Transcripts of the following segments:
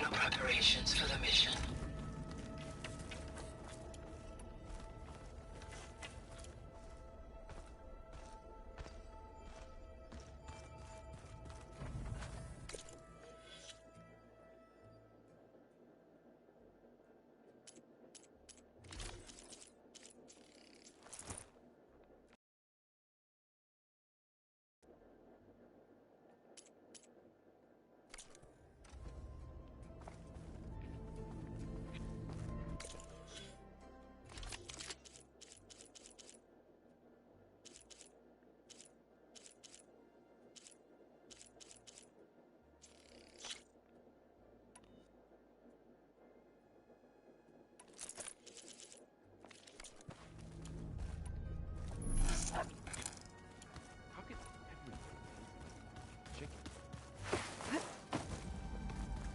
final preparations for the mission.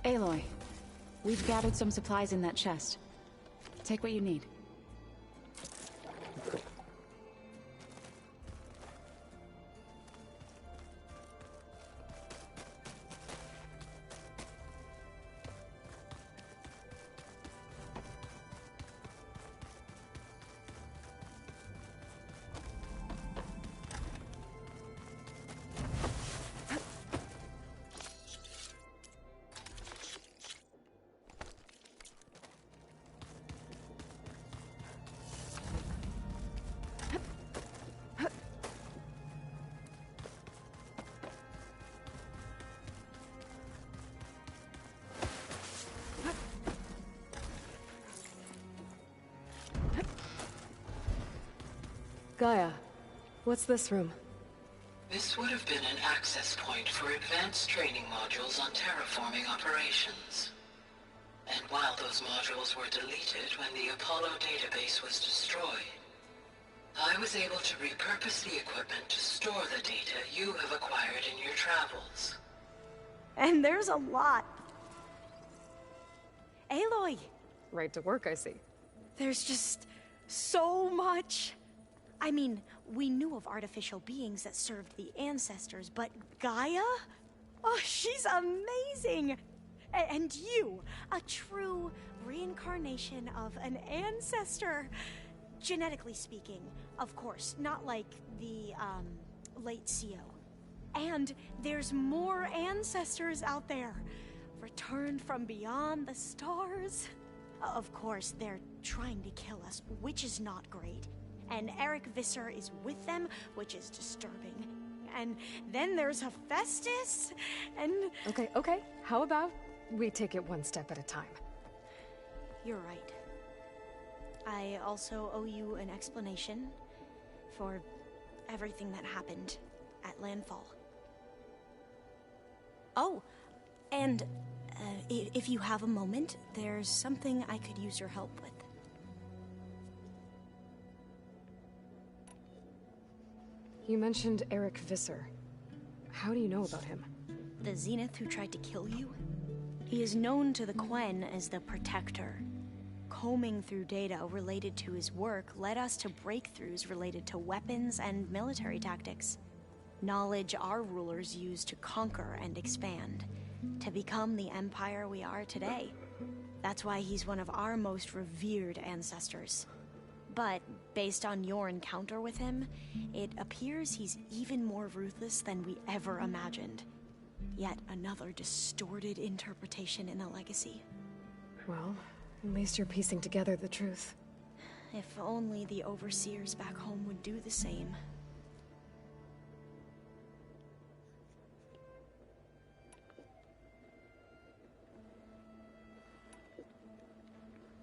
Aloy, we've gathered some supplies in that chest. Take what you need. Gaia, what's this room? This would have been an access point for advanced training modules on terraforming operations. And while those modules were deleted when the Apollo database was destroyed, I was able to repurpose the equipment to store the data you have acquired in your travels. And there's a lot. Aloy! Right to work, I see. There's just so much. I mean, we knew of artificial beings that served the ancestors, but Gaia? Oh, she's amazing! And you, a true reincarnation of an ancestor. Genetically speaking, of course, not like the, late CO. And there's more ancestors out there, returned from beyond the stars. Of course, they're trying to kill us, which is not great. And Eric Visser is with them, which is disturbing. And then there's Hephaestus, and... Okay. How about we take it one step at a time? You're right. I also owe you an explanation for everything that happened at Landfall. Oh, and if you have a moment, there's something I could use your help with. You mentioned Eric Visser. How do you know about him? The Zenith who tried to kill you? He is known to the Quen as the Protector. Combing through data related to his work led us to breakthroughs related to weapons and military tactics. Knowledge our rulers used to conquer and expand, to become the empire we are today. That's why he's one of our most revered ancestors. But based on your encounter with him, it appears he's even more ruthless than we ever imagined. Yet another distorted interpretation in the legacy. Well, at least you're piecing together the truth. If only the overseers back home would do the same.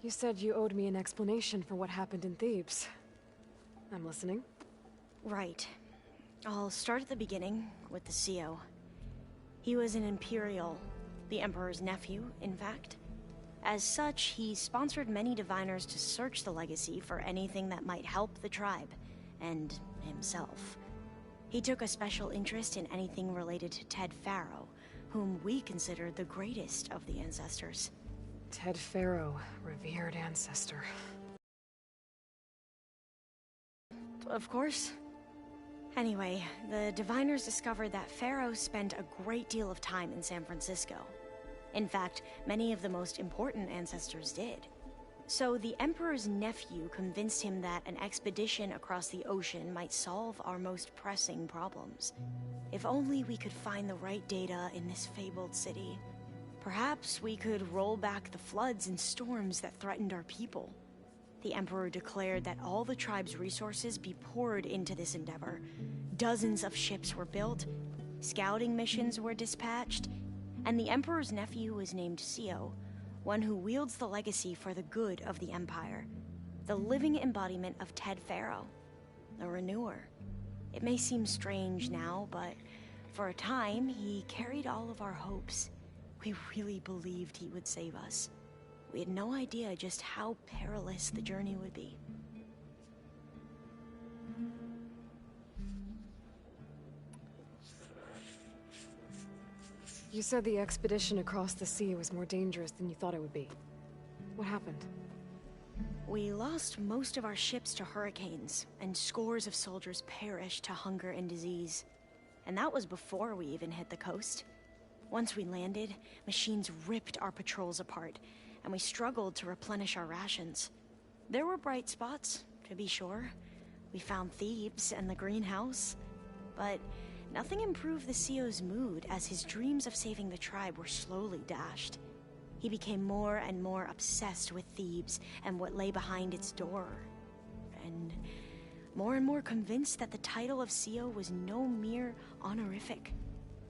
You said you owed me an explanation for what happened in Thebes. I'm listening. Right. I'll start at the beginning, with the CO. He was an Imperial, the Emperor's nephew, in fact. As such, he sponsored many diviners to search the legacy for anything that might help the tribe, and himself. He took a special interest in anything related to Ted Faro, whom we consider the greatest of the ancestors. Ted Faro, revered ancestor. Of course. Anyway, the diviners discovered that Faro spent a great deal of time in San Francisco. In fact, many of the most important ancestors did. So the Emperor's nephew convinced him that an expedition across the ocean might solve our most pressing problems. If only we could find the right data in this fabled city. Perhaps we could roll back the floods and storms that threatened our people. The Emperor declared that all the tribe's resources be poured into this endeavor. Dozens of ships were built, scouting missions were dispatched, and the Emperor's nephew was named Sio, one who wields the legacy for the good of the Empire, the living embodiment of Ted Faro, the Renewer. It may seem strange now, but for a time, he carried all of our hopes. We really believed he would save us. We had no idea just how perilous the journey would be. You said the expedition across the sea was more dangerous than you thought it would be. What happened? We lost most of our ships to hurricanes, and scores of soldiers perished to hunger and disease. And that was before we even hit the coast. Once we landed, machines ripped our patrols apart, and we struggled to replenish our rations. There were bright spots, to be sure. We found Thebes and the greenhouse, but nothing improved the CEO's mood as his dreams of saving the tribe were slowly dashed. He became more and more obsessed with Thebes and what lay behind its door. And more convinced that the title of CEO was no mere honorific.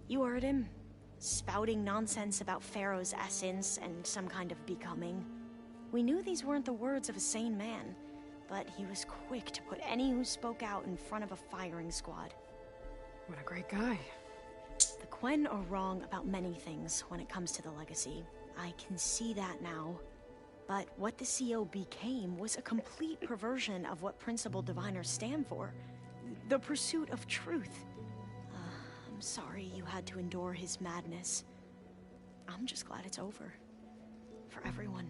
You heard him, spouting nonsense about Pharaoh's essence and some kind of becoming. We knew these weren't the words of a sane man, but he was quick to put any who spoke out in front of a firing squad. What a great guy. The Quen are wrong about many things when it comes to the legacy. I can see that now. But what the CO became was a complete perversion of what principled diviners stand for. The pursuit of truth. I'm sorry you had to endure his madness. I'm just glad it's over. For everyone.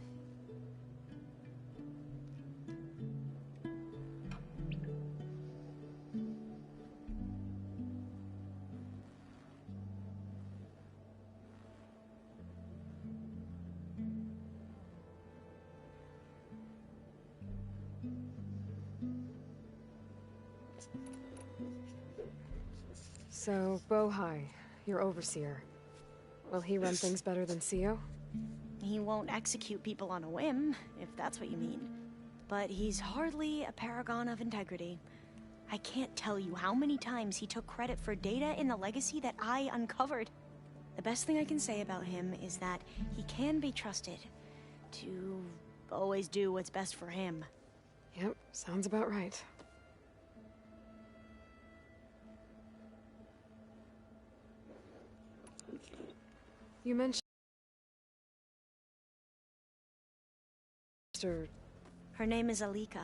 So, Bohai, your overseer. Will he run things better than CEO? He won't execute people on a whim, if that's what you mean. But he's hardly a paragon of integrity. I can't tell you how many times he took credit for data in the legacy that I uncovered. The best thing I can say about him is that he can be trusted to always do what's best for him. Yep, sounds about right. You mentioned... Her name is Alika.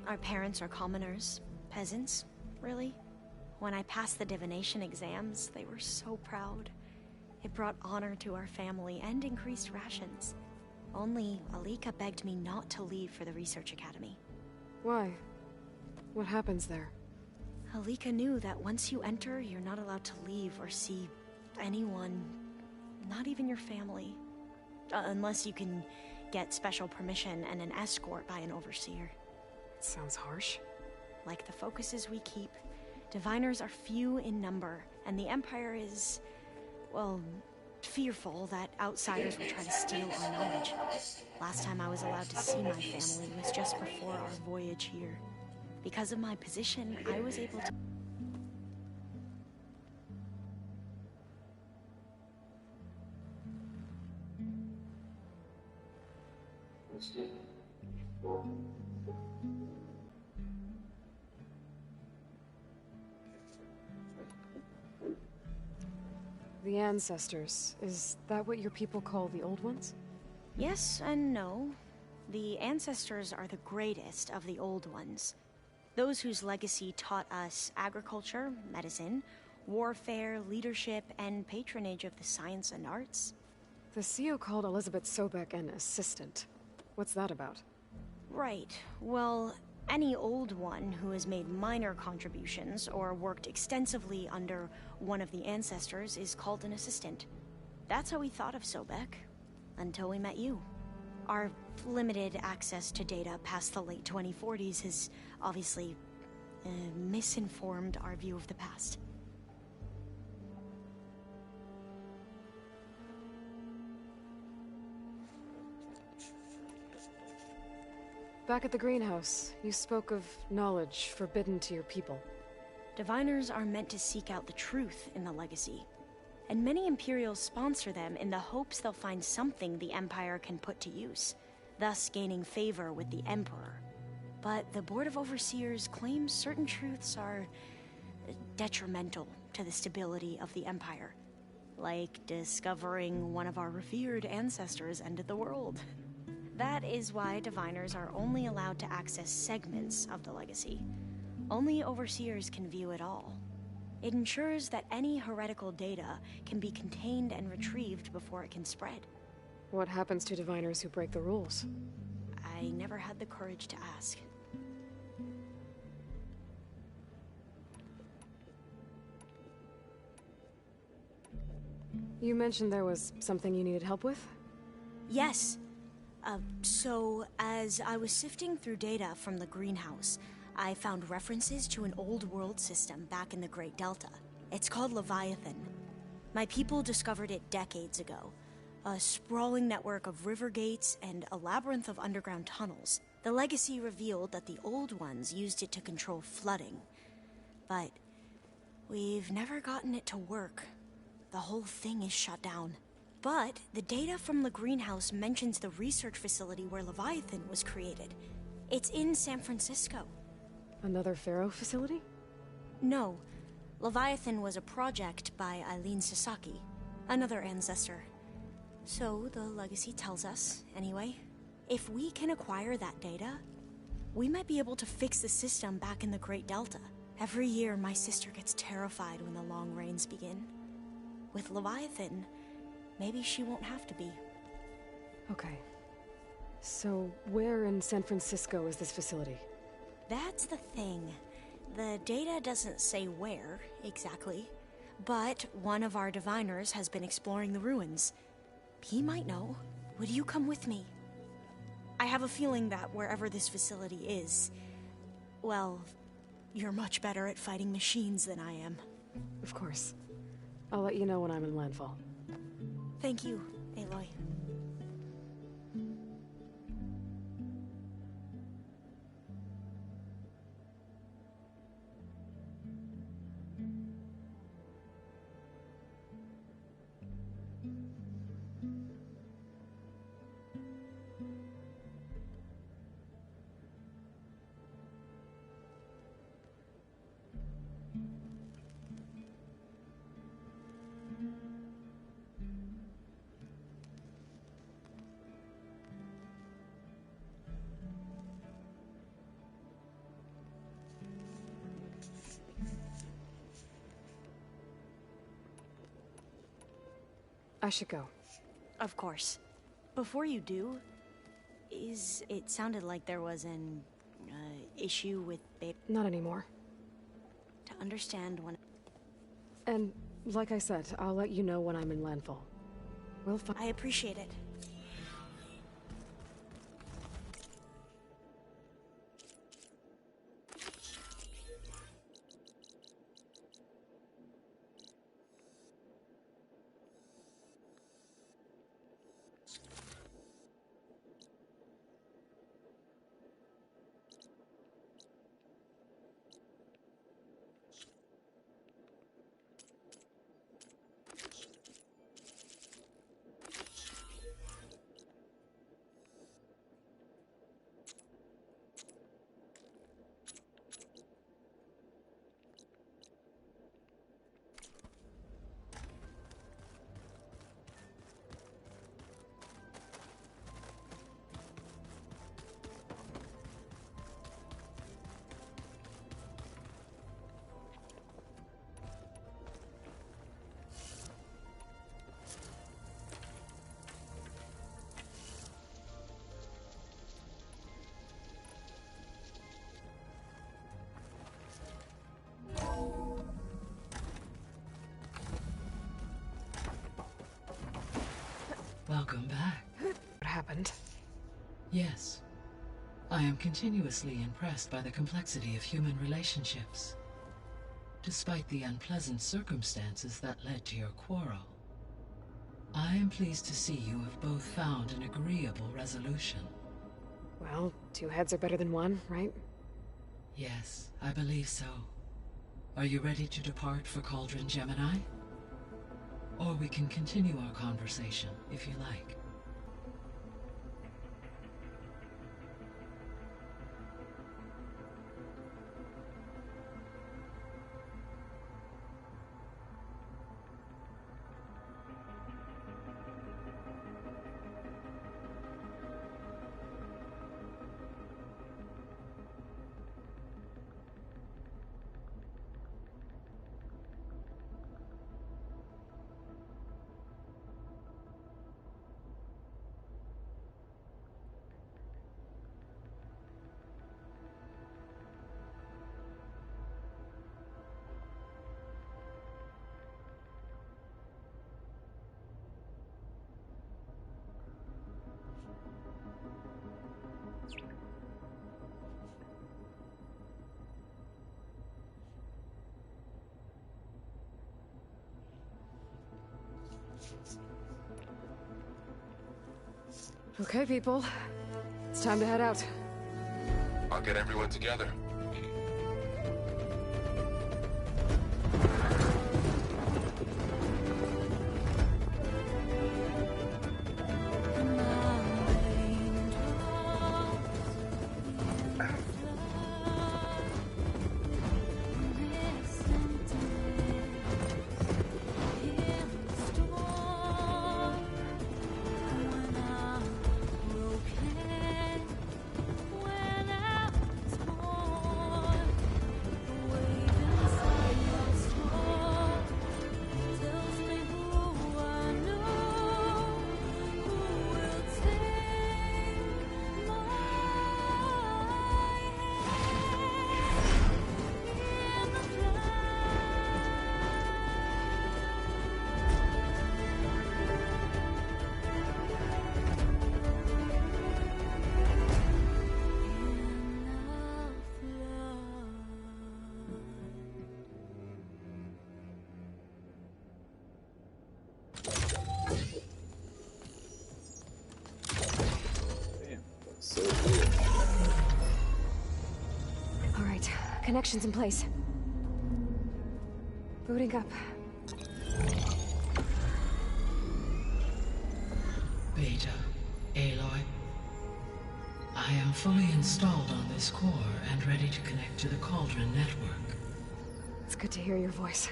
Our parents are commoners. Peasants, really. When I passed the divination exams, they were so proud. It brought honor to our family and increased rations. Only Alika begged me not to leave for the research academy. Why? What happens there? Alika knew that once you enter, you're not allowed to leave or see anyone, not even your family. Unless you can get special permission and an escort by an overseer. It sounds harsh. Like the focuses we keep, diviners are few in number, and the Empire is, well, fearful that outsiders will try to steal our knowledge. Last time I was allowed to see my family was just before our voyage here. Because of my position, I was able to... The ancestors, is that what your people call the old ones? Yes and no. The ancestors are the greatest of the old ones. Those whose legacy taught us agriculture, medicine, warfare, leadership, and patronage of the science and arts. The CEO called Elizabeth Sobek an assistant. What's that about? Right. Well, any old one who has made minor contributions or worked extensively under one of the ancestors is called an assistant. That's how we thought of Sobek, until we met you. Our limited access to data past the late 2040s has obviously misinformed our view of the past. Back at the greenhouse, you spoke of knowledge forbidden to your people. Diviners are meant to seek out the truth in the Legacy, and many Imperials sponsor them in the hopes they'll find something the Empire can put to use, thus gaining favor with the Emperor. But the Board of Overseers claims certain truths are detrimental to the stability of the Empire, like discovering one of our revered ancestors ended the world. That is why Diviners are only allowed to access segments of the Legacy. Only Overseers can view it all. It ensures that any heretical data can be contained and retrieved before it can spread. What happens to Diviners who break the rules? I never had the courage to ask. You mentioned there was something you needed help with? Yes. So, as I was sifting through data from the greenhouse, I found references to an old world system back in the Great Delta. It's called Leviathan. My people discovered it decades ago. A sprawling network of river gates and a labyrinth of underground tunnels. The Legacy revealed that the old ones used it to control flooding. But we've never gotten it to work. The whole thing is shut down. But the data from the greenhouse mentions the research facility where Leviathan was created. It's in San Francisco. Another Pharaoh facility? No. Leviathan was a project by Eileen Sasaki, another ancestor. So the Legacy tells us, anyway. If we can acquire that data, we might be able to fix the system back in the Great Delta. Every year, my sister gets terrified when the long rains begin. With Leviathan, maybe she won't have to be. Okay. So, where in San Francisco is this facility? That's the thing. The data doesn't say where, exactly. But one of our diviners has been exploring the ruins. He might know. Would you come with me? I have a feeling that wherever this facility is, well, you're much better at fighting machines than I am. Of course. I'll let you know when I'm in landfall. Thank you, Aloy. I should go. Of course. Before you do, it sounded like there was an issue with babe. Not anymore. To understand when. And, like I said, I'll let you know when I'm in landfall. We'll find. I appreciate it. Welcome back. What happened? Yes. I am continuously impressed by the complexity of human relationships. Despite the unpleasant circumstances that led to your quarrel, I am pleased to see you have both found an agreeable resolution. Well, two heads are better than one, right? Yes, I believe so. Are you ready to depart for Cauldron Gemini? Or we can continue our conversation, if you like. Okay, people. It's time to head out. I'll get everyone together. All right, connections in place. Booting up. Beta, Aloy. I am fully installed on this core and ready to connect to the Cauldron network. It's good to hear your voice.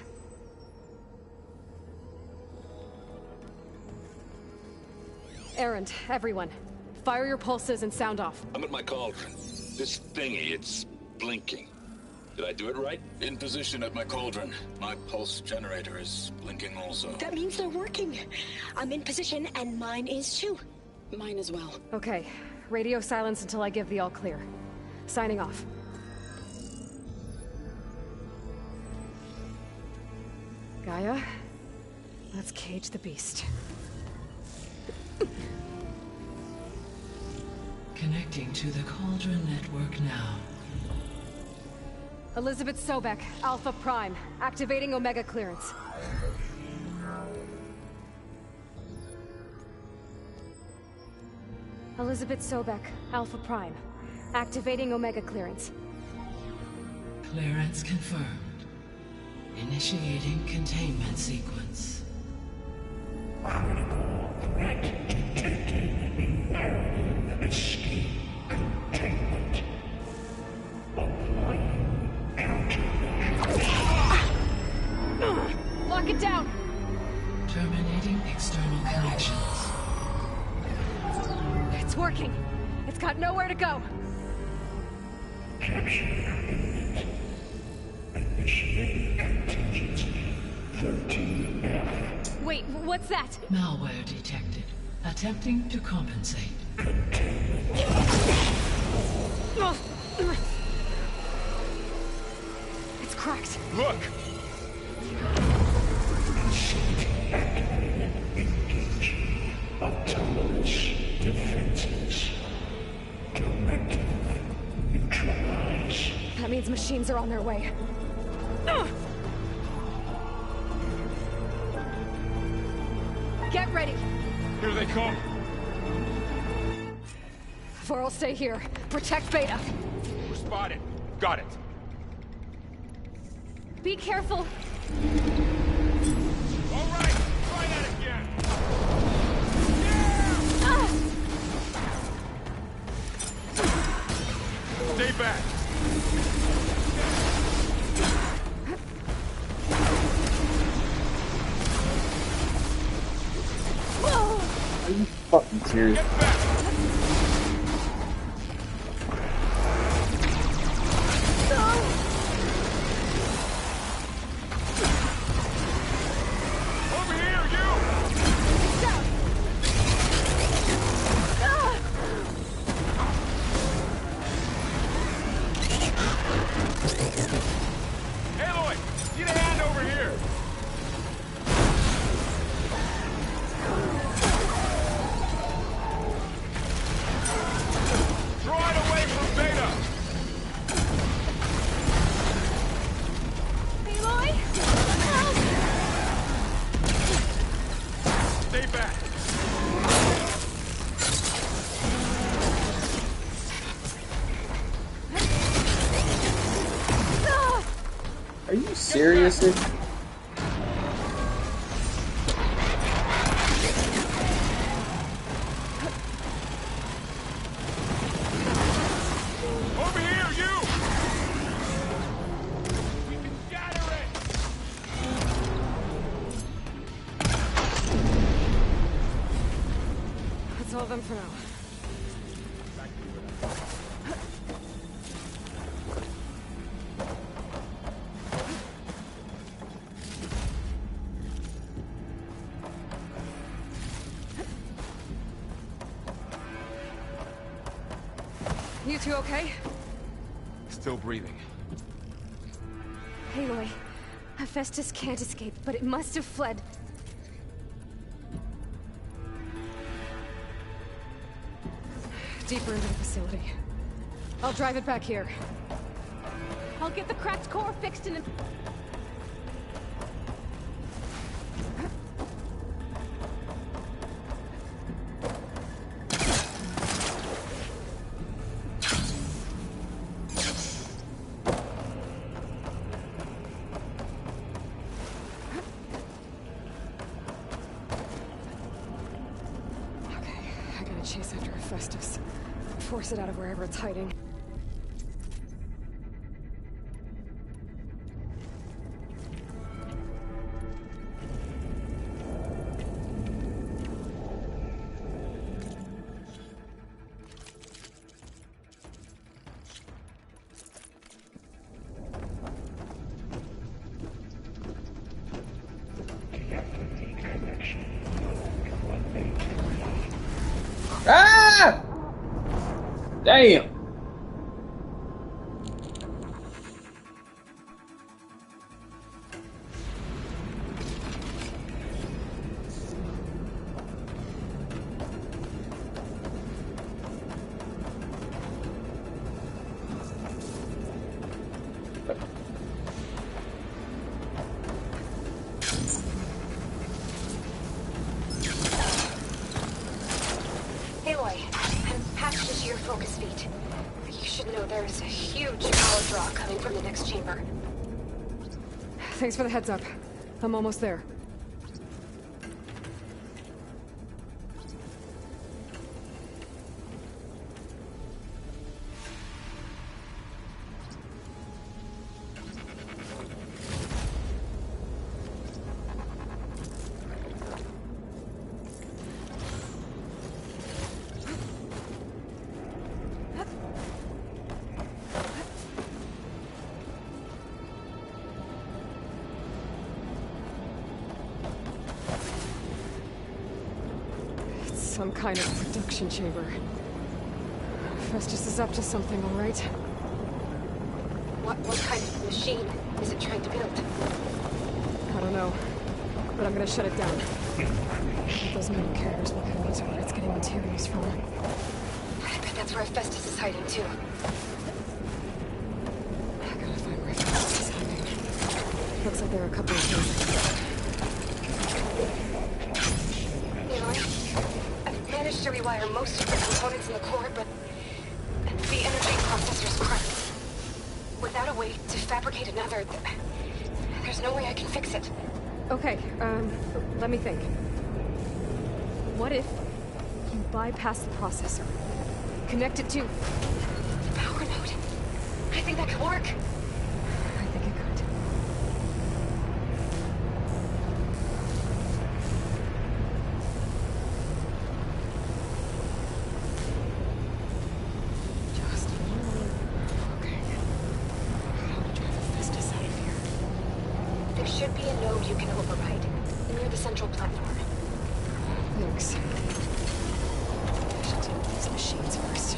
Erend, everyone. Fire your pulses and sound off. I'm at my cauldron. This thingy, it's blinking. Did I do it right? In position at my cauldron. My pulse generator is blinking also. That means they're working. I'm in position and mine is too. Mine as well. Okay, radio silence until I give the all clear. Signing off. Gaia, let's cage the beast. Connecting to the Cauldron network now. Elizabeth Sobek, Alpha Prime, activating Omega clearance. Elizabeth Sobek, Alpha Prime, activating Omega clearance. Clearance confirmed. Initiating containment sequence. Lock it down! Terminating external connections. It's working. It's got nowhere to go. Wait, what's that? Malware detected. Attempting to compensate. It's cracked. Look! Autonomous defenses. Directive neutralize. That means machines are on their way. Get ready! Here they come. Vor'll stay here. Protect Beta. We're spotted. Got it. Be careful! All right, try that again. Stay back. Are you fucking serious? Get back. Over here, you! Aloy, need a hand over here. Draw it away from Beta. Aloy! Stay back. Are you serious? Over here, you! We can shatter it! That's all of them for now. You two okay? Still breathing. Aloy, Hephaestus can't escape, but it must have fled. Deeper into the facility. I'll drive it back here. I'll get the cracked core fixed in a... Chase after Hephaestus. Force it out of wherever it's hiding. Ah! Damn. Aloy, I'm patched into your focus feed. You should know there's a huge power draw coming from the next chamber. Thanks for the heads up. I'm almost there. Some kind of production chamber. Festus is up to something, all right? What kind of machine is it trying to build? I don't know. but I'm gonna shut it down. Those metal carriers will point me to where it's getting materials from. I bet that's where Hephaestus is hiding too. I gotta find where Hephaestus is hiding. Looks like there are a couple of things. Aloy, I've managed to rewire most of the components in the core, but the energy processor's cracked. Without a way to fabricate another, there's no way I can fix it. Okay, let me think. What if you bypass the processor? Connect it to... The power node. I think that could work. I think it could. Just okay. How to drive Hephaestus out of here? There should be a node you can override near the central platform. Thanks. I should deal with these machines first.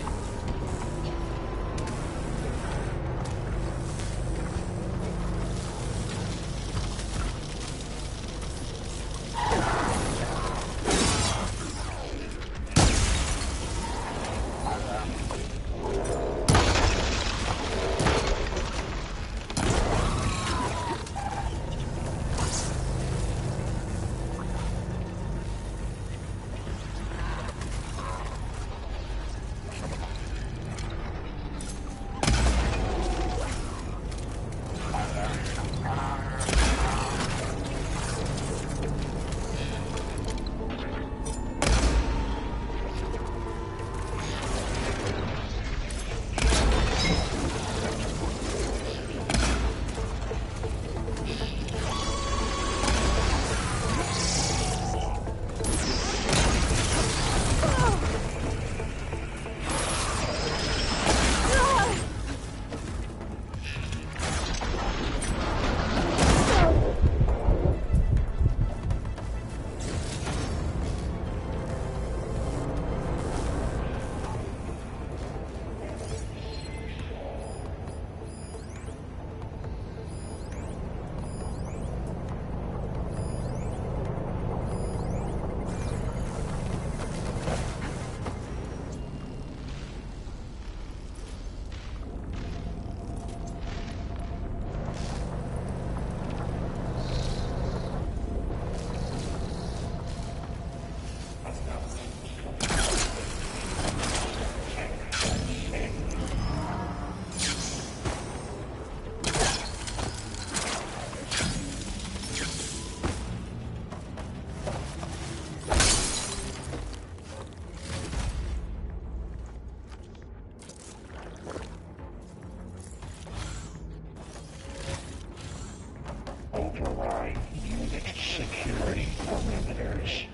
Override unit security parameters.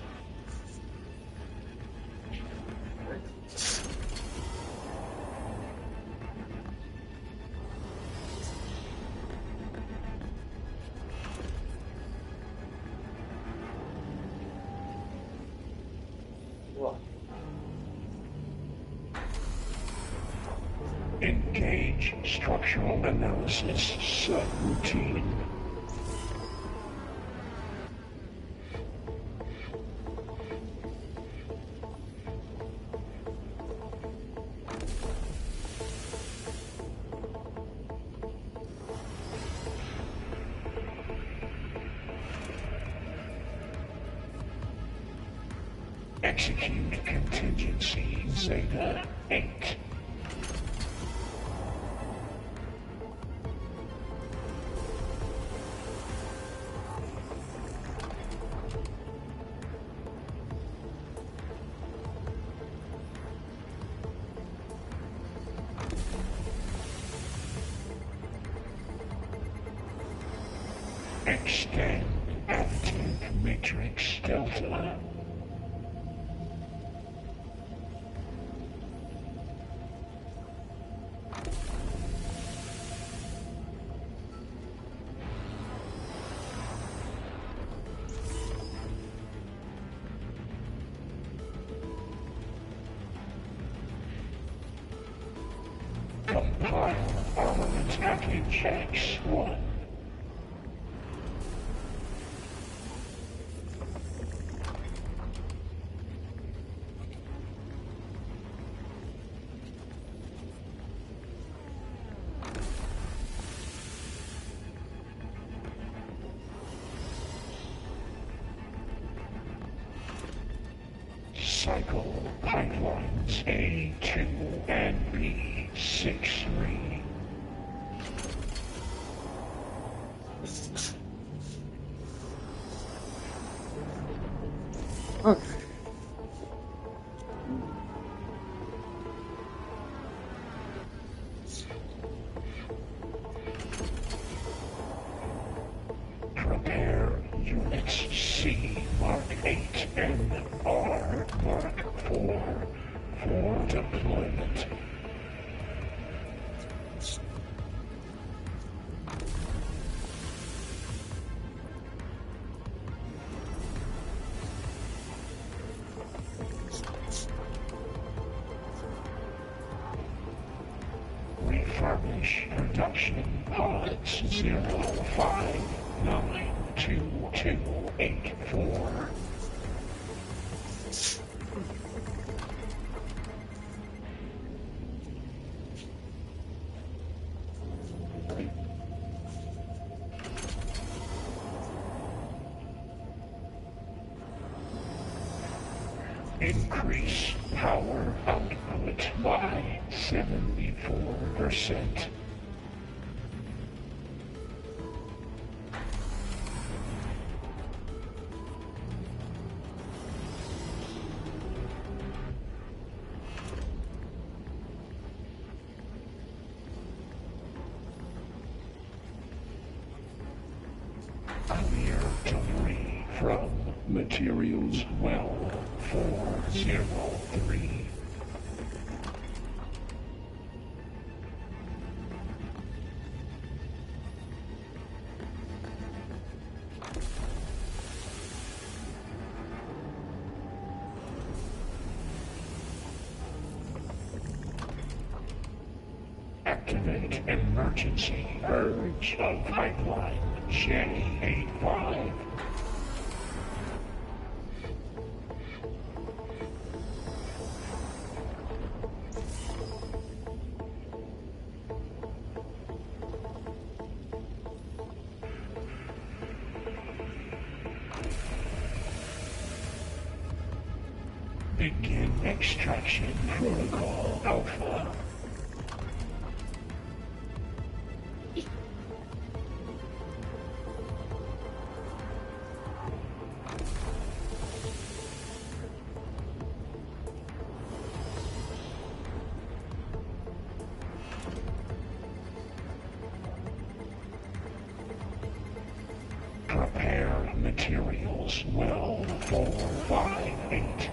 Engage structural analysis subroutine. Execute contingency Zeta 8. Extend active matrix delta. Compile armament package. 1. cycle pipelines A2 and B63. Okay. Prepare units C Mark 8 and R Mark 4 for deployment. Refurbish production pods 05928284. Increase power output by 74%. Clear debris from materials well 403. Activate emergency purge of pipeline J85. Begin extraction protocol Alpha. Prepare materials well 458.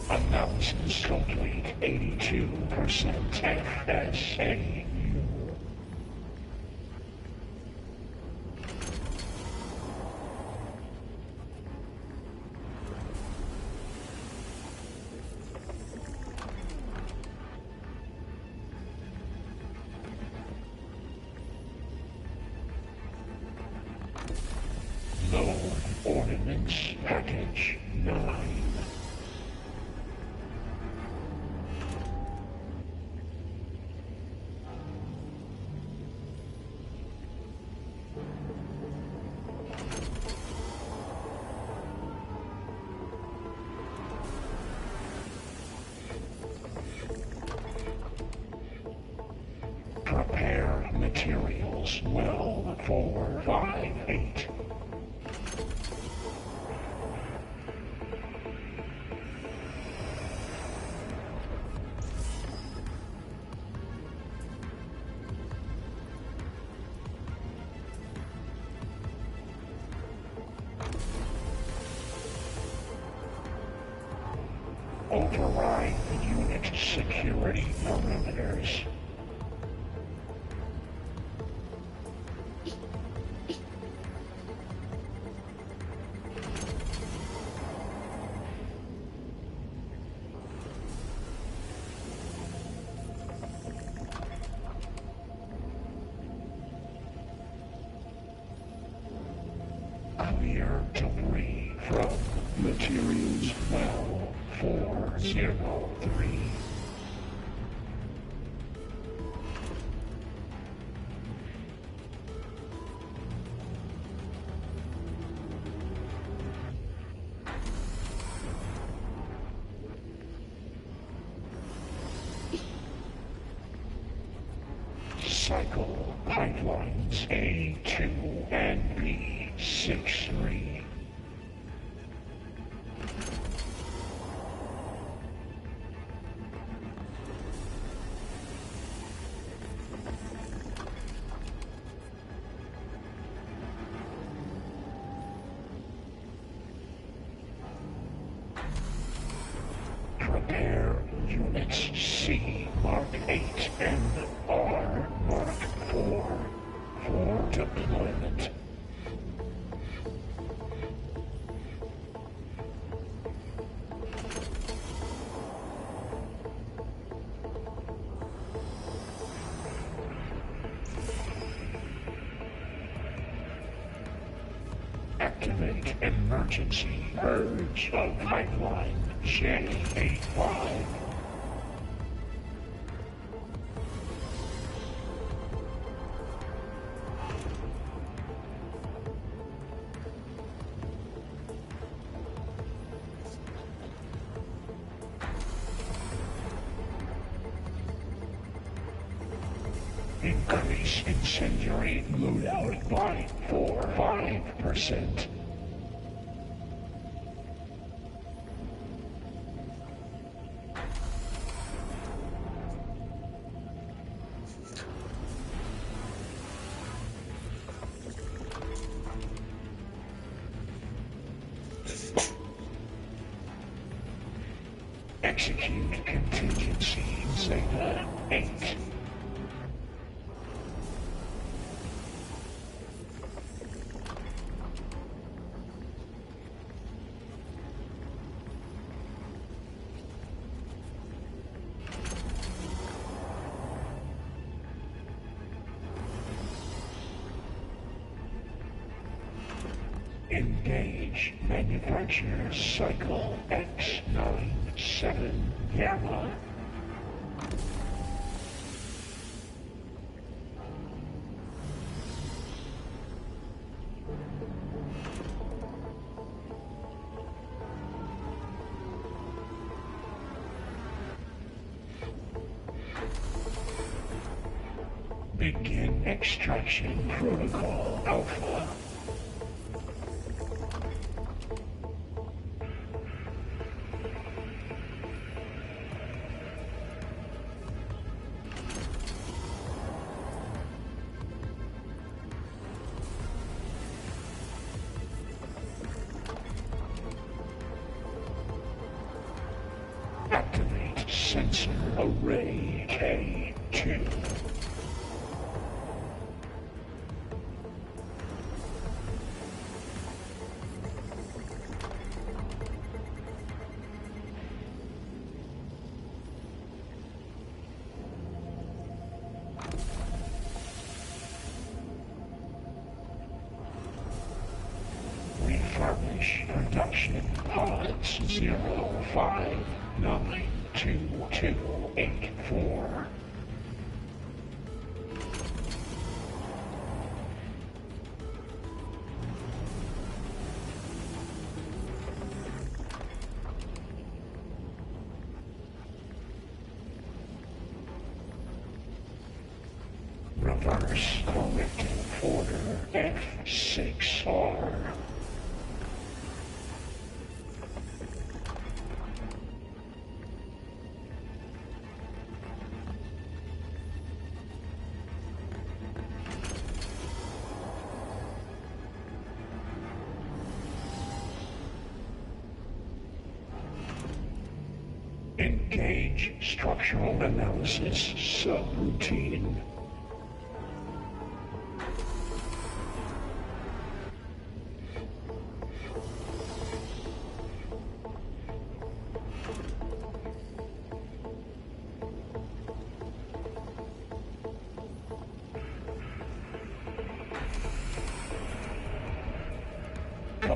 Analysis complete 82% FSAU. Load ordnance package 9. Prepare materials well 458. Override unit security perimeters. Clear debris from materials well 403. Cycle pipelines A2 and B63. Prepare units C Mark 8 and R Mark 4 for deployment. Activate emergency purge of pipeline J85. Increase incendiary loadout by 5%. Execute contingency Zeta 8. Engage manufacturer cycle X97 Gamma. Begin extraction protocol Alpha. Activate sensor array K2. Refurbish production pods 05928284. Reverse corrective order F6R. Engage structural analysis subroutine.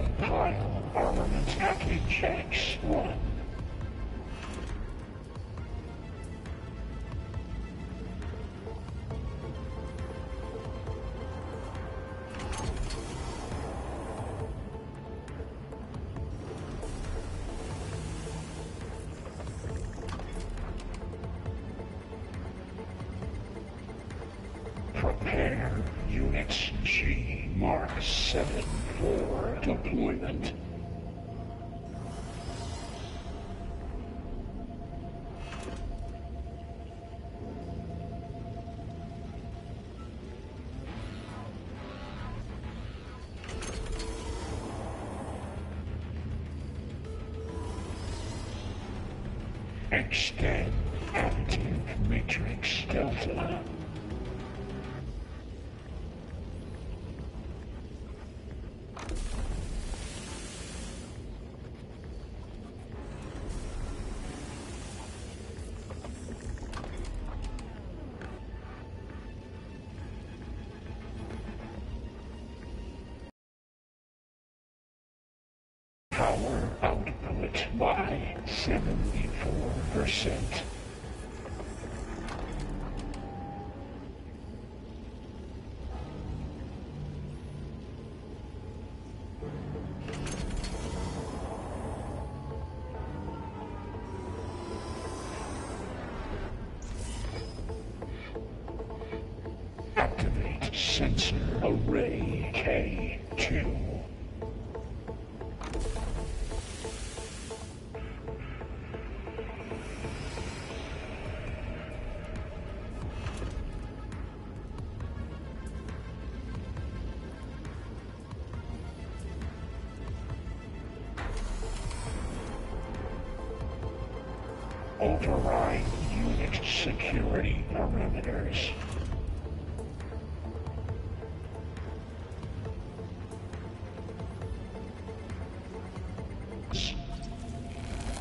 Compile armament package X1. Prepare Units G Mark 7 for deployment. Extend additive matrix delta. Power output by 74%. Activate sensor array K2. Override unit security parameters.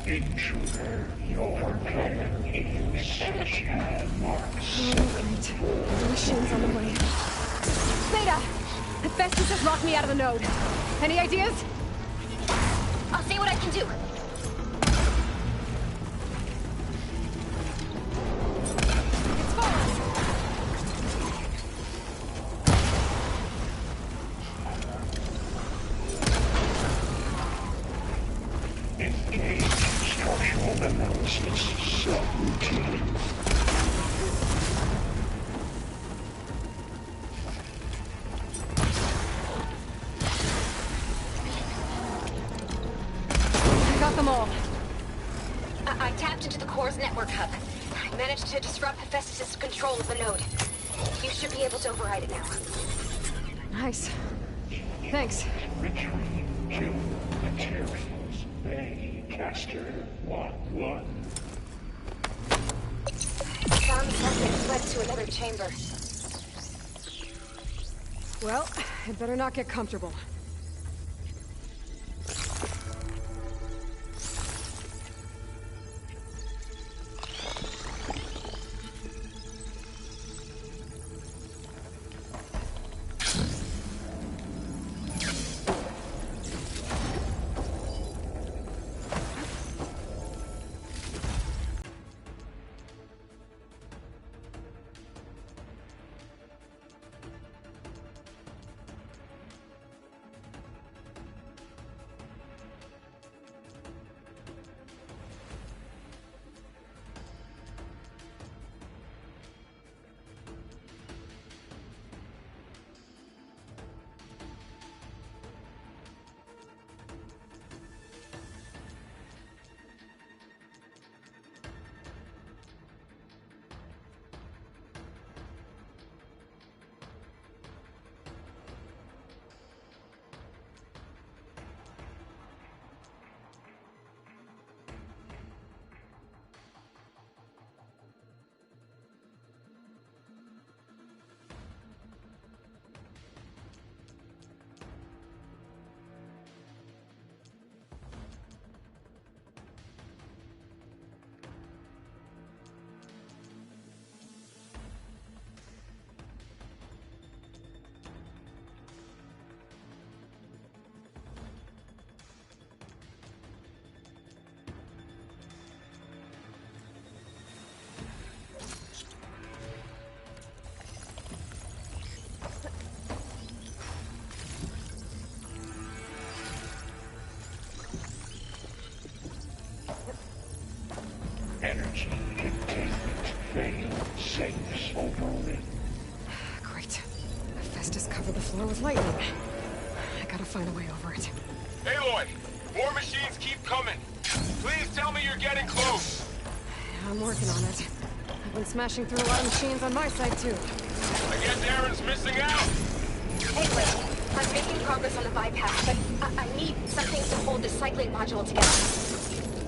Intruder, your plan is marks. Great. The machine's on the way. Beta! Hephaestus has locked me out of the node. Any ideas? I'll see what I can do. Engage structural analysis subroutine. I got them all. I tapped into the core's network hub. I managed to disrupt Hephaestus' control of the node. You should be able to override it now. Nice. Thanks. Retrieve kill materials. Baycaster 1-1. Sounds like it led to another chamber. Well, I'd better not get comfortable. Energy containment failed. Safes overridden. Great. Festus covered the floor with lightning. I gotta find a way over it. Aloy, more machines keep coming. Please tell me you're getting close. I'm working on it. I've been smashing through a lot of machines on my side, too. I guess Aaron's missing out. Anyway, I'm making progress on the bypass, but I need something to hold the cycling module together.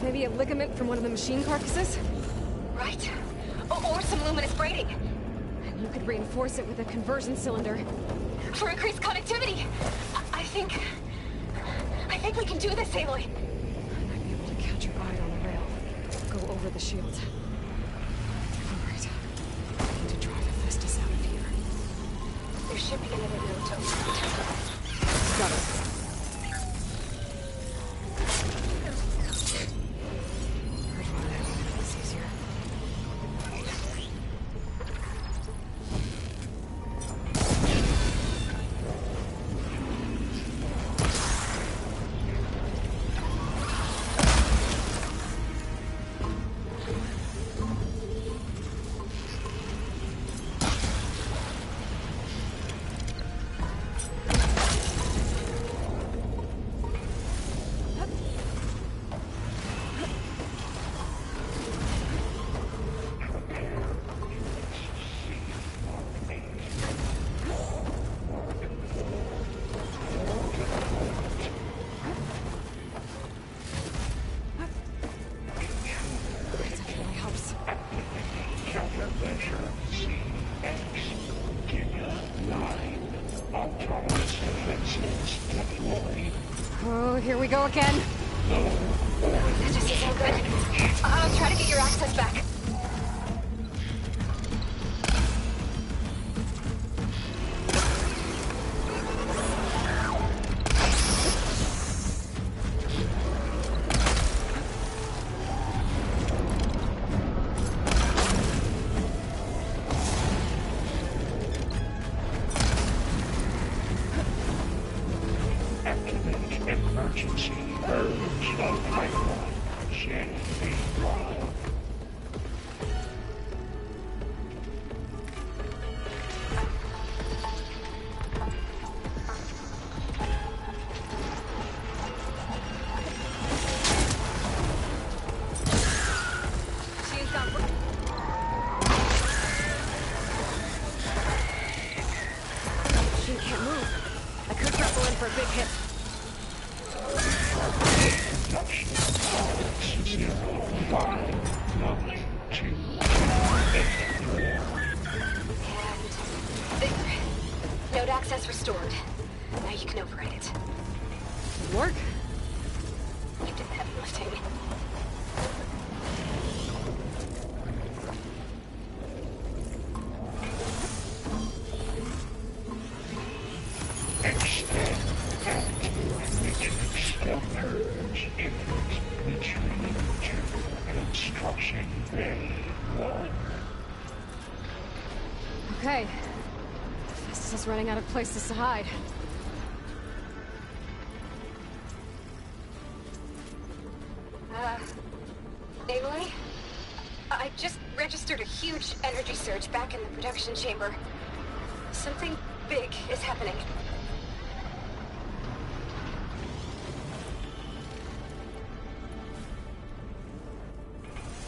Maybe a ligament from one of the machine carcasses? Right. Or some luminous braiding. And you could reinforce it with a conversion cylinder. For increased connectivity. I think we can do this, Aloy. I might be able to catch your eye on the rail. Go over the shield. Alright. I need to drive Hephaestus out of here. There should be another note to Got it. Heard one that one was easier. Oh, here we go again. That just isn't good. I'll try to get your access back. Emergency urge of pipeline. Gently drive. She can't move. I could grapple in for a big hit. Node access restored. Now you can override it. Work? You did the heavy lifting. Construction Bay 1. Okay. Festus is running out of places to hide. Aloy? I just registered a huge energy surge back in the production chamber. Something big is happening.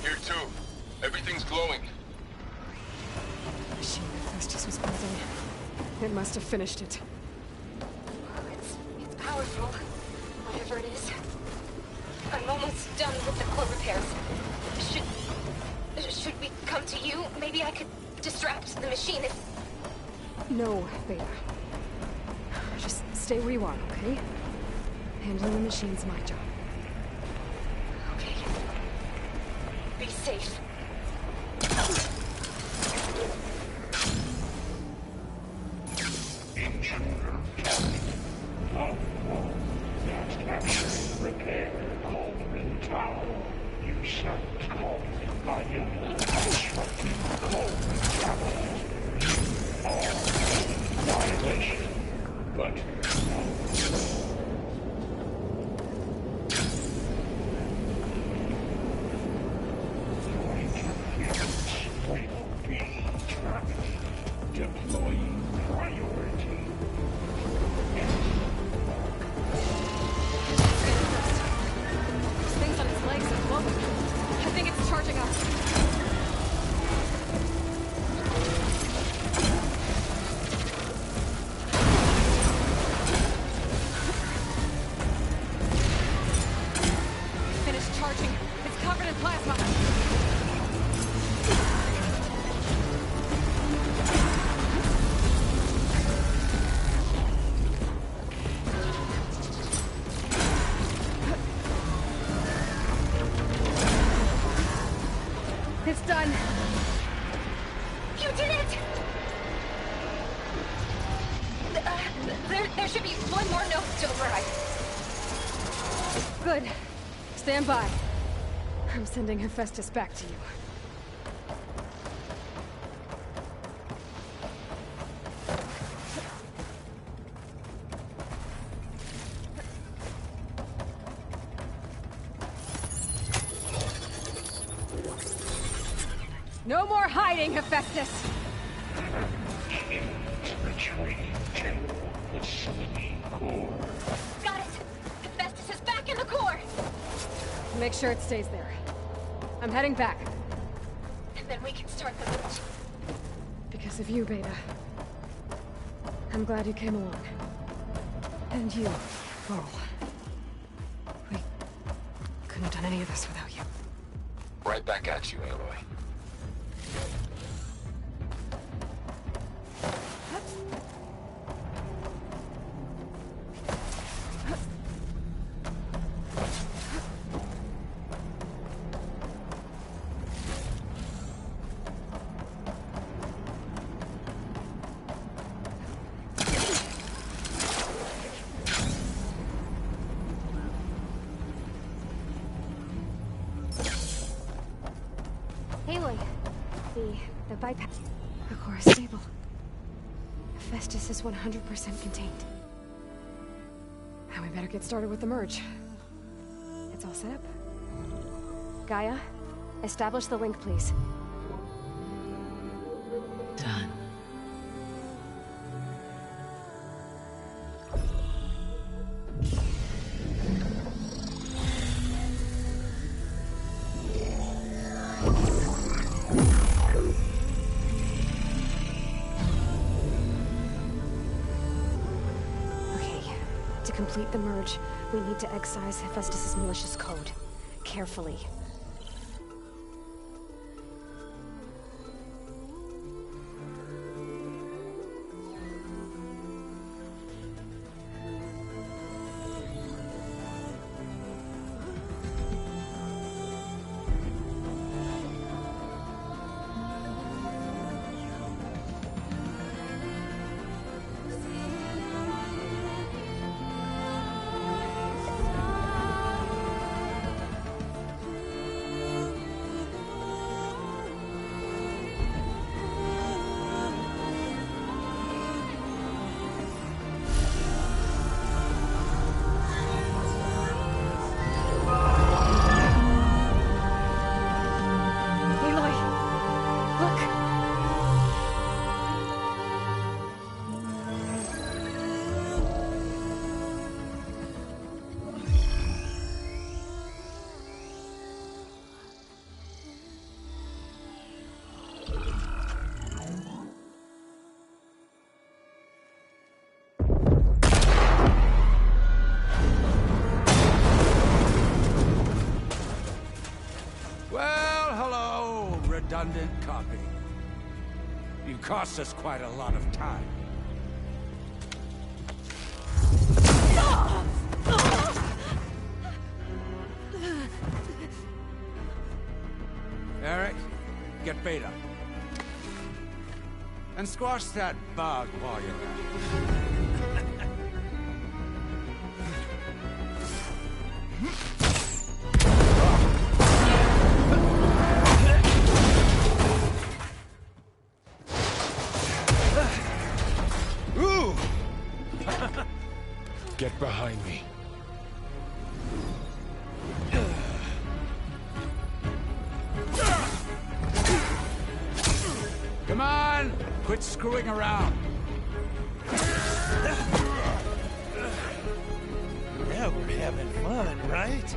Here too. Everything's glowing. The machine that Festus was building. It must have finished it. It's powerful. Whatever it is. I'm almost done with the core repairs. Should we come to you? Maybe I could distract the machine if... No, Beta. Just stay where you are, okay? Handling the machine's my job. Okay. Be safe. Intruder coming. That actually repair Cauldron Tower. You sent Cauldron by constructing Cauldron Tower. You are violation, but done. You did it! There should be one more note to override. Good. Stand by. I'm sending Hephaestus back to you. No more hiding, Hephaestus! Got it! Hephaestus is back in the core! Make sure it stays there. I'm heading back. And then we can start the march. Because of you, Beta. I'm glad you came along. And you, Laurel. We couldn't have done any of this without you. Right back at you, Aloy. Aloy, the bypass. The core is stable. Hephaestus is 100% contained. Now we better get started with the merge. It's all set up. Gaia, establish the link, please. Done. To complete the merge, we need to excise Hephaestus' malicious code. Carefully. Redundant copy. You cost us quite a lot of time. Eric, get Beta. And squash that bug while you're at it. Get behind me. Come on! Quit screwing around. Now we're having fun, right?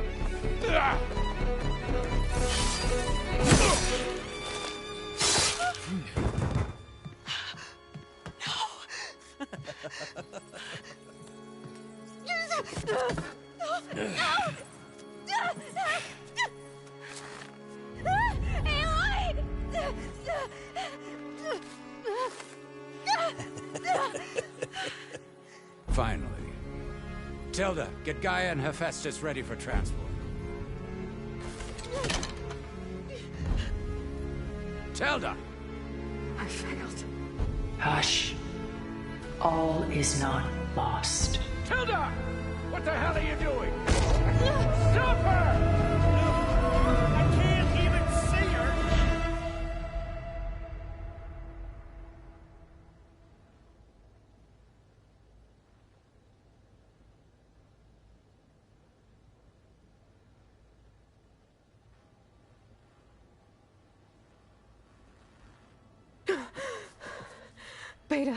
Finally. Tilda, get Gaia and Hephaestus ready for transport. Telda! I failed. Hush. All is not lost. Tilda! What the hell are you doing? Stop her! I can't even see her! Beta.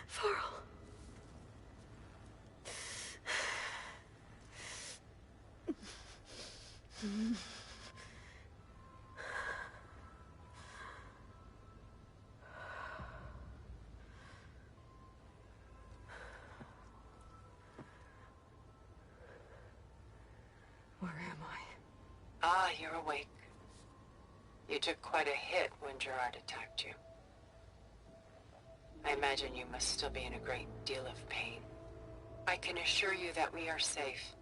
Varl. Where am I? Ah, you're awake. You took quite a hit when Gerard attacked you. I imagine you must still be in a great deal of pain. I can assure you that we are safe.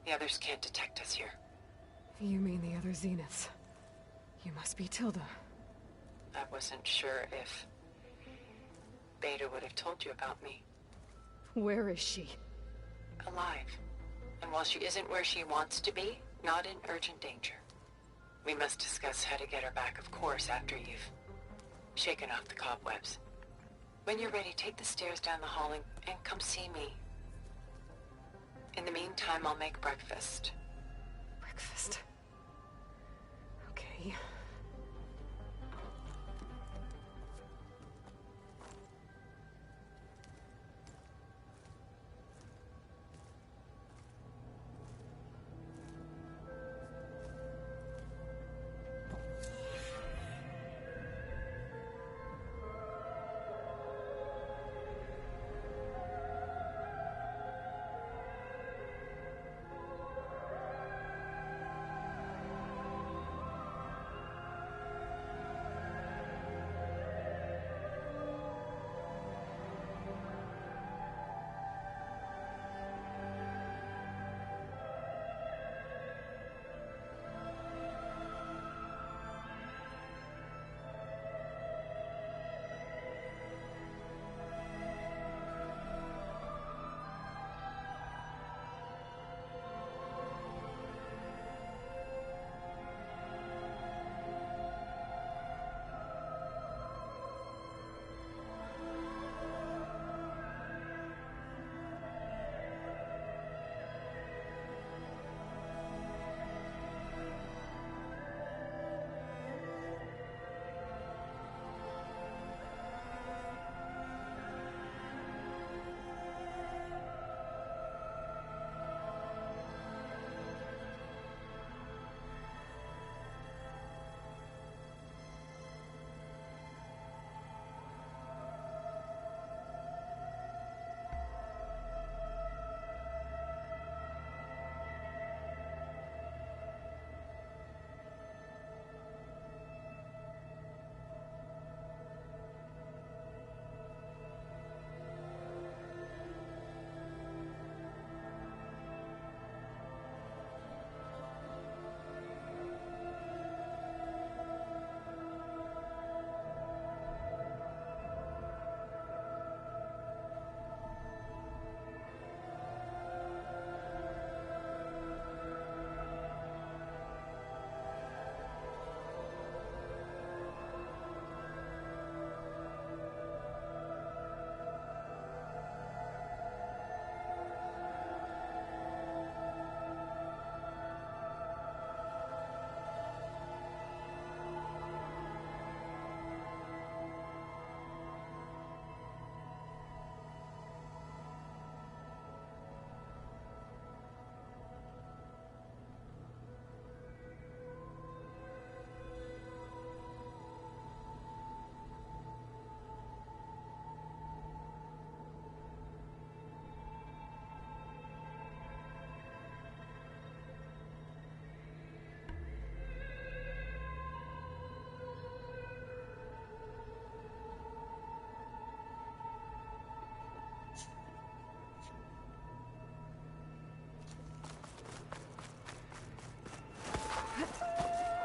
The others can't detect us here. You mean the other Zeniths? You must be Tilda. I wasn't sure if Beta would have told you about me. Where is she? Alive. And while she isn't where she wants to be, not in urgent danger. We must discuss how to get her back, of course, after you've shaken off the cobwebs. When you're ready, take the stairs down the hall and come see me. In the meantime, I'll make breakfast. Breakfast. Okay.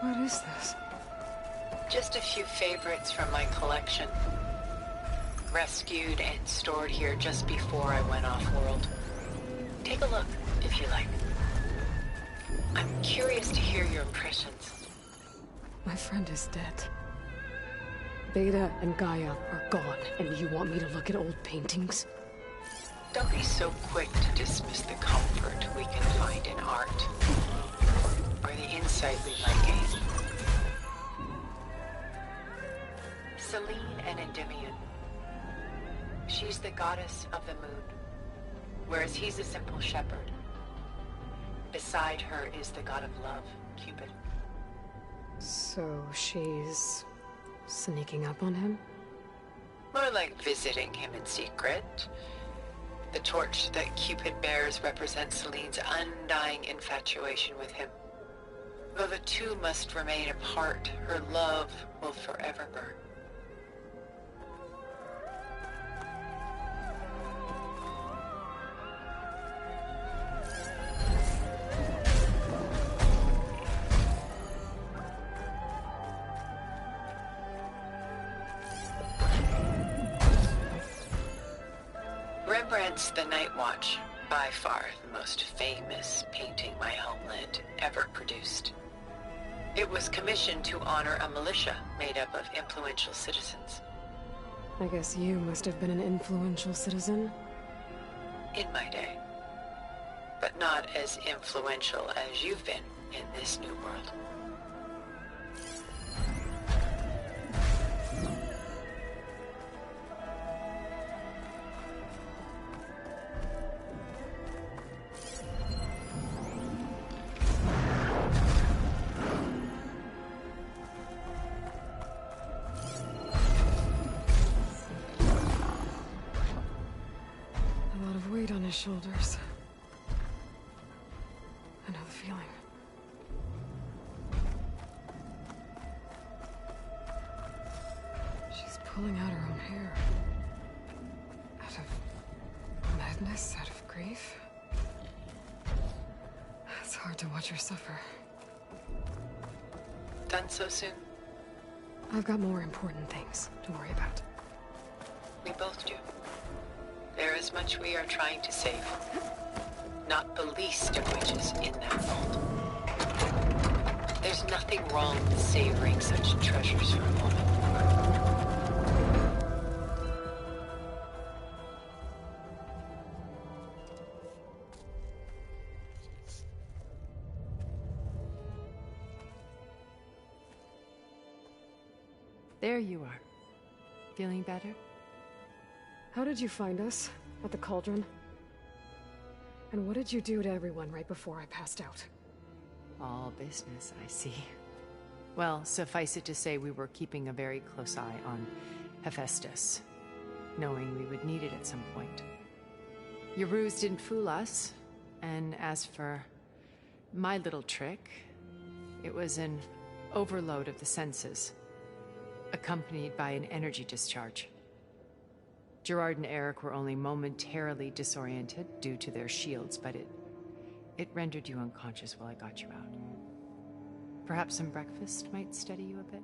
What is this? Just a few favorites from my collection. Rescued and stored here just before I went off-world. Take a look, if you like. I'm curious to hear your impressions. My friend is dead. Beta and Gaia are gone, and you want me to look at old paintings? Don't be so quick to dismiss the comfort we can find in art. Or the insight we might gain. Selene and Endymion. She's the goddess of the moon, whereas he's a simple shepherd. Beside her is the god of love, Cupid. So she's sneaking up on him? More like visiting him in secret. The torch that Cupid bears represents Selene's undying infatuation with him. Though the two must remain apart, her love will forever burn. Rembrandt's The Night Watch, by far the most famous painting my homeland ever produced. It was commissioned to honor a militia made up of influential citizens. I guess you must have been an influential citizen. In my day. But not as influential as you've been in this new world. On his shoulders. I know the feeling. She's pulling out her own hair. Out of madness, out of grief. It's hard to watch her suffer. Done so soon? I've got more important things to worry about. We both do. There is much we are trying to save. Not the least of which is in that vault. There's nothing wrong with savoring such treasures for a moment. There you are. Feeling better? How did you find us? At the Cauldron? And what did you do to everyone right before I passed out? All business, I see. Well, suffice it to say we were keeping a very close eye on Hephaestus, knowing we would need it at some point. Your ruse didn't fool us, and as for my little trick, it was an overload of the senses, accompanied by an energy discharge. Gerard and Eric were only momentarily disoriented due to their shields, but it rendered you unconscious while I got you out. Perhaps some breakfast might steady you a bit?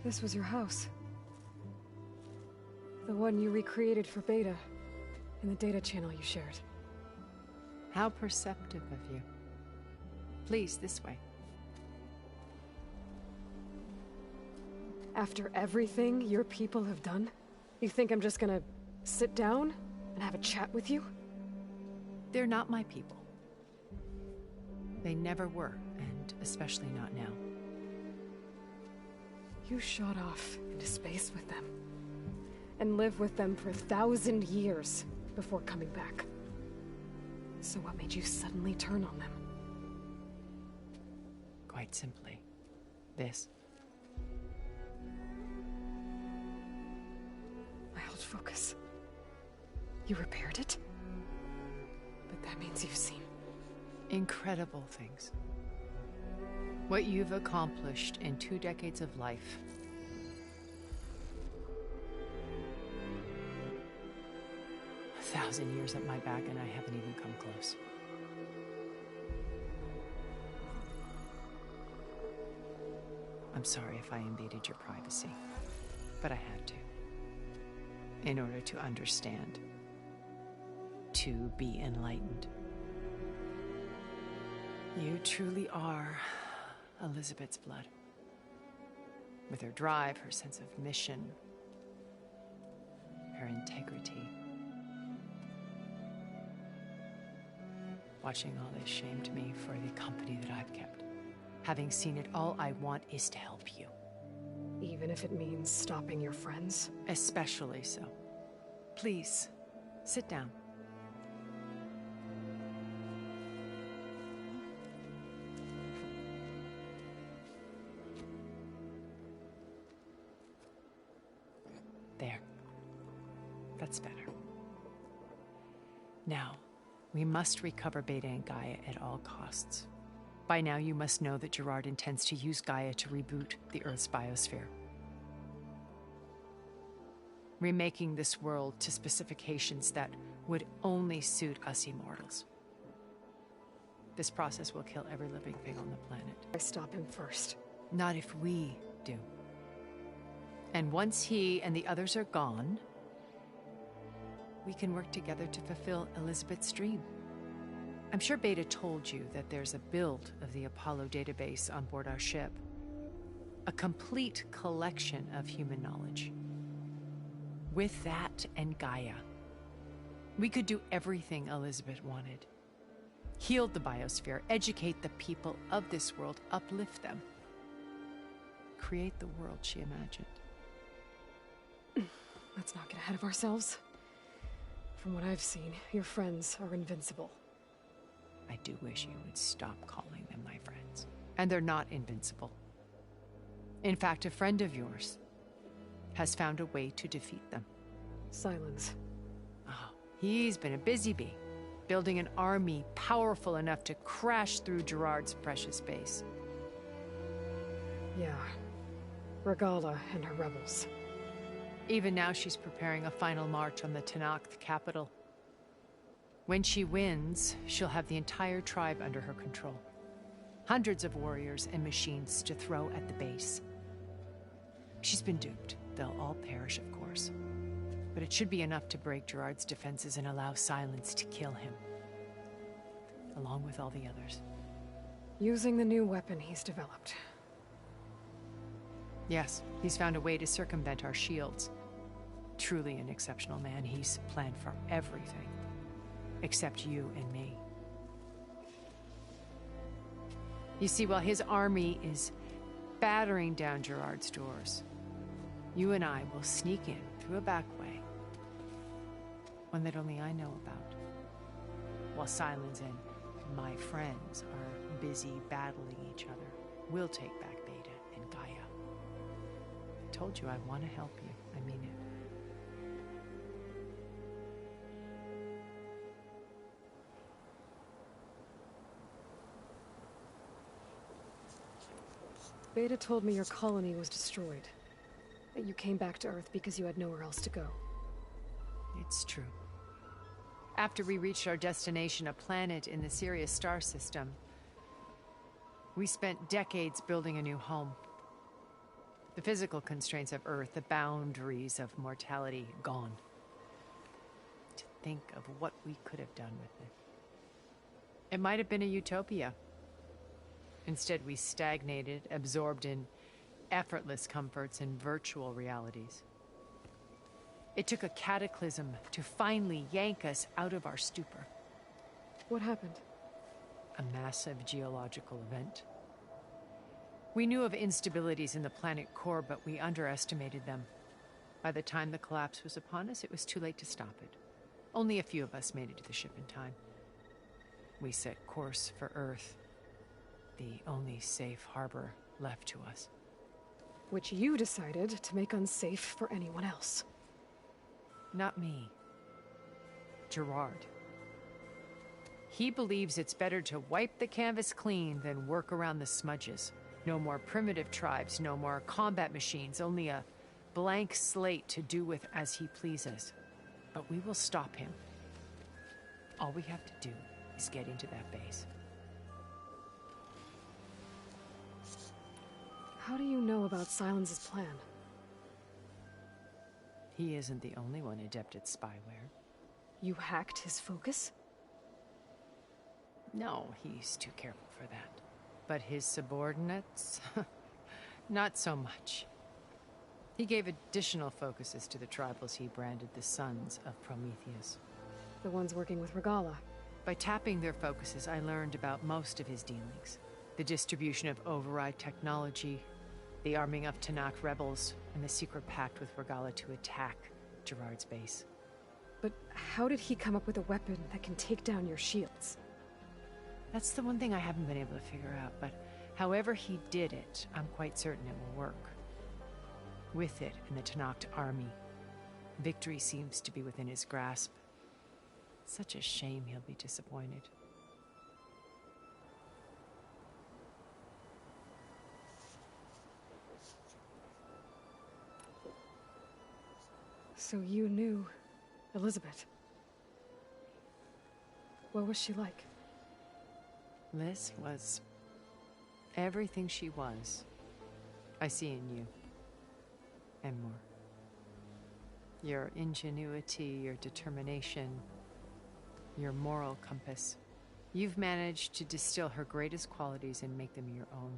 This was your house. The one you recreated for Beta. In the data channel you shared. How perceptive of you. Please, this way. After everything your people have done, you think I'm just gonna sit down and have a chat with you? They're not my people. They never were, and especially not now. You shot off into space with them, and lived with them for 1,000 years. Before coming back. So what made you suddenly turn on them? Quite simply, this. My old focus. You repaired it? But that means you've seen... incredible things. What you've accomplished in 2 decades of life 1,000 years at my back and I haven't even come close. I'm sorry if I invaded your privacy, but I had to. In order to understand. To be enlightened. You truly are Elizabeth's blood. With her drive, her sense of mission, her integrity. Watching all this shamed me for the company that I've kept. Having seen it, all I want is to help you. Even if it means stopping your friends? Especially so. Please, sit down. There. That's better. Now, we must recover Beta and Gaia at all costs. By now, you must know that Gerard intends to use Gaia to reboot the Earth's biosphere. Remaking this world to specifications that would only suit us immortals. This process will kill every living thing on the planet. I stop him first. Not if we do. And once he and the others are gone, we can work together to fulfill Elizabeth's dream. I'm sure Beta told you that there's a build of the Apollo database on board our ship. A complete collection of human knowledge. With that and Gaia, we could do everything Elizabeth wanted. Heal the biosphere, educate the people of this world, uplift them. Create the world she imagined. Let's not get ahead of ourselves. From what I've seen, your friends are invincible. I do wish you would stop calling them my friends. And they're not invincible. In fact, a friend of yours has found a way to defeat them. Silence. Oh, he's been a busy bee, building an army powerful enough to crash through Gerard's precious base. Yeah. Regala and her rebels. Even now, she's preparing a final march on the Tenakth capital. When she wins, she'll have the entire tribe under her control. Hundreds of warriors and machines to throw at the base. She's been duped. They'll all perish, of course. But it should be enough to break Gerard's defenses and allow Silence to kill him. Along with all the others. Using the new weapon he's developed. Yes, he's found a way to circumvent our shields. Truly an exceptional man. He's planned for everything. Except you and me. You see, while his army is battering down Gerard's doors, you and I will sneak in through a back way. One that only I know about. While Silence and my friends are busy battling each other, we'll take back Beta and Gaia. I told you I want to help you. I mean it. Beta told me your colony was destroyed. That you came back to Earth because you had nowhere else to go. It's true. After we reached our destination, a planet in the Sirius star system, we spent decades building a new home. The physical constraints of Earth, the boundaries of mortality, gone. To think of what we could have done with it. It might have been a utopia. Instead, we stagnated, absorbed in effortless comforts and virtual realities. It took a cataclysm to finally yank us out of our stupor. What happened? A massive geological event. We knew of instabilities in the planet core, but we underestimated them. By the time the collapse was upon us, it was too late to stop it. Only a few of us made it to the ship in time. We set course for Earth, the only safe harbor left to us. Which you decided to make unsafe for anyone else. Not me. Gerard. He believes it's better to wipe the canvas clean than work around the smudges. No more primitive tribes, no more combat machines, only a blank slate to do with as he pleases. But we will stop him. All we have to do is get into that base. How do you know about Silence's plan? He isn't the only one adept at spyware. You hacked his focus? No, he's too careful for that. But his subordinates? Not so much. He gave additional focuses to the tribals he branded the Sons of Prometheus. The ones working with Regalla. By tapping their focuses, I learned about most of his dealings. The distribution of override technology, the arming of Tanakh rebels, and the secret pact with Regalla to attack Gerard's base. But how did he come up with a weapon that can take down your shields? That's the one thing I haven't been able to figure out, but however he did it, I'm quite certain it will work. With it in the Tanakh army, victory seems to be within his grasp. Such a shame he'll be disappointed. So you knew Elizabeth. What was she like? Liz was everything she was. I see in you. And more. Your ingenuity, your determination, your moral compass. You've managed to distill her greatest qualities and make them your own.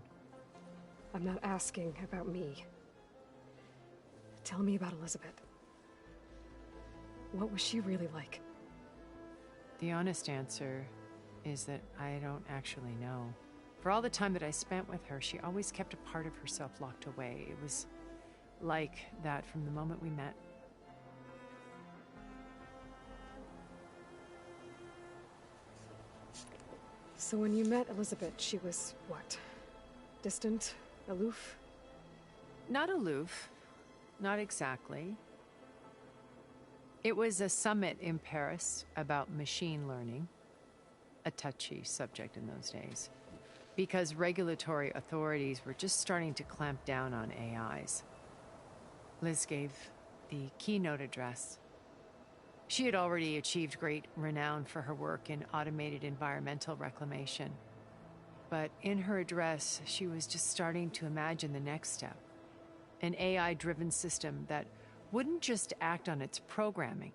I'm not asking about me. Tell me about Elizabeth. What was she really like? The honest answer is that I don't actually know. For all the time that I spent with her, she always kept a part of herself locked away. It was like that from the moment we met. So when you met Elizabeth, she was what? Distant? Aloof? Not aloof. Not exactly. It was a summit in Paris about machine learning. A touchy subject in those days. Because regulatory authorities were just starting to clamp down on AIs. Liz gave the keynote address. She had already achieved great renown for her work in automated environmental reclamation. But in her address, she was just starting to imagine the next step. An AI-driven system that wouldn't just act on its programming,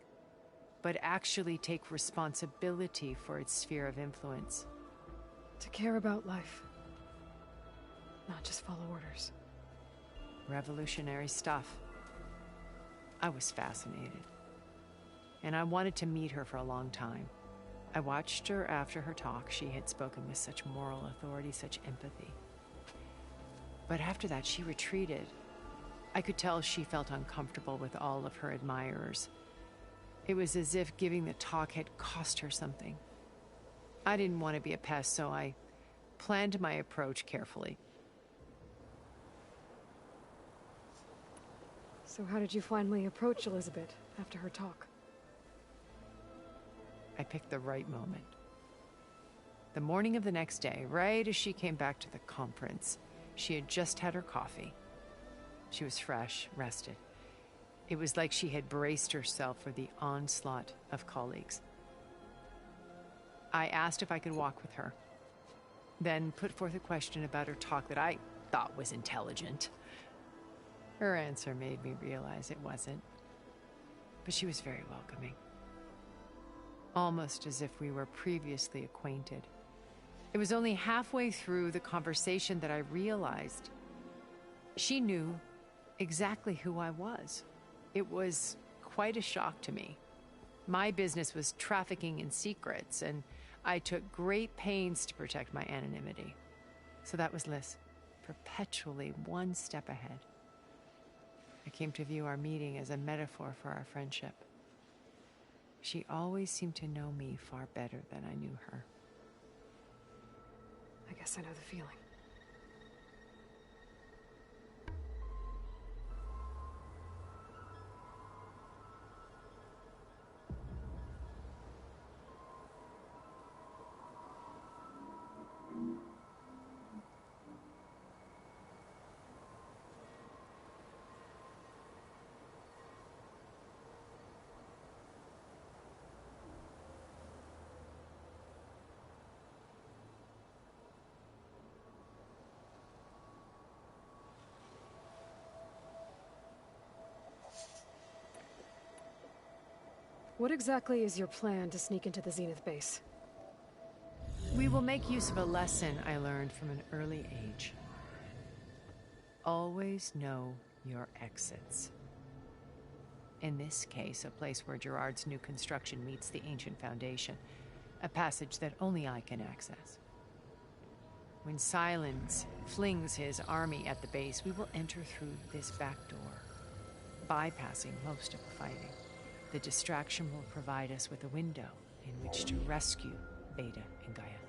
but actually take responsibility for its sphere of influence. To care about life. Not just follow orders. Revolutionary stuff. I was fascinated. And I wanted to meet her for a long time. I watched her after her talk. She had spoken with such moral authority, such empathy. But after that, she retreated. I could tell she felt uncomfortable with all of her admirers. It was as if giving the talk had cost her something. I didn't want to be a pest, so I planned my approach carefully. So how did you finally approach Elizabeth after her talk? I picked the right moment. The morning of the next day, right as she came back to the conference, she had just had her coffee. She was fresh, rested. It was like she had braced herself for the onslaught of colleagues. I asked if I could walk with her, then put forth a question about her talk that I thought was intelligent. Her answer made me realize it wasn't, but she was very welcoming. Almost as if we were previously acquainted. It was only halfway through the conversation that I realized she knew exactly who I was. It was quite a shock to me. My business was trafficking in secrets, and I took great pains to protect my anonymity. So that was Liz, perpetually one step ahead. I came to view our meeting as a metaphor for our friendship. She always seemed to know me far better than I knew her. I guess I know the feeling. What exactly is your plan to sneak into the Zenith base? We will make use of a lesson I learned from an early age. Always know your exits. In this case, a place where Gerard's new construction meets the ancient foundation, a passage that only I can access. When Silence flings his army at the base, we will enter through this back door, bypassing most of the fighting. The distraction will provide us with a window in which to rescue Beta and Gaia.